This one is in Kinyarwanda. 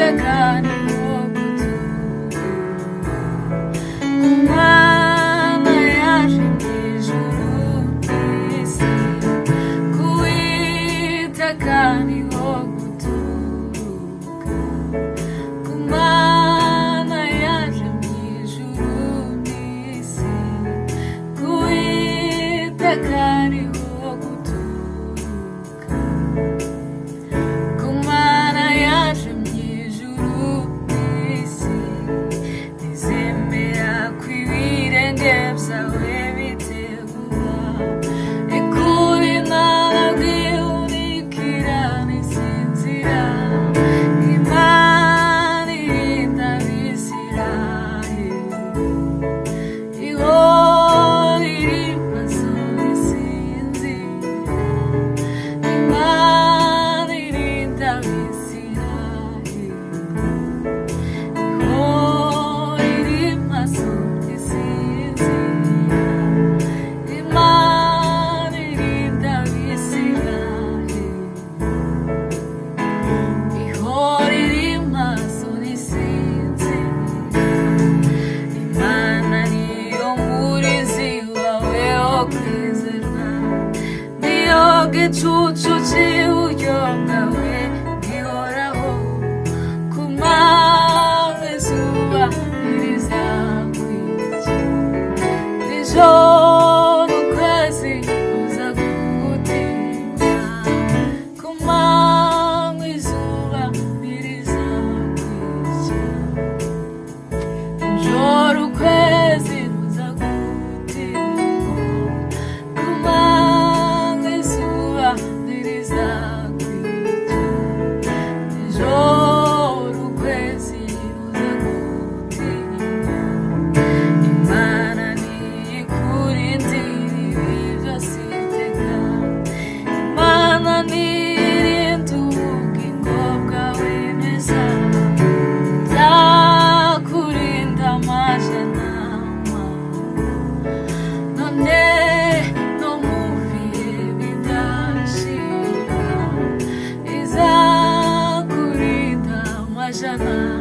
Kuitaka Kumana yaje mw'ijuru n'isi, kuitaka niho guturuka. Kumana yaje mw'ijuru n'isi, kuitaka niho guturuka. Kumana yaje mw'ijuru n'isi, nizemera kw'ibirenge vyawe bitegura. Ekuri narabwihurikira nisinzira, Imana irinda Abisirayeli, ihora iri maso nisinzira. Imana irinda Abisirayeli, ihora iri maso nisinzira. Imana irinda Abisirayeli, ihora iri maso nisinzira. Imana niyo murinzi wawe wo kwizerwa, niyo gicucu c'iburyo bwawe gihoraho. Ku manywa izuba ntirizakwica, nijoro ukwezi kuzagutinda. Ku manywa izuba ntirizakwica, nijoro ukwezi kuzagutinda. Ku manywa izuba ntirizakwica, nijoro ukwezi kuzagutinda. Imana niyikurindira ibi vyose iteka, Imana niyirinda ubugingo bwawe neza. Nzakurinda amajanama, none no mu bihe bidashira, izakurinda amajanama.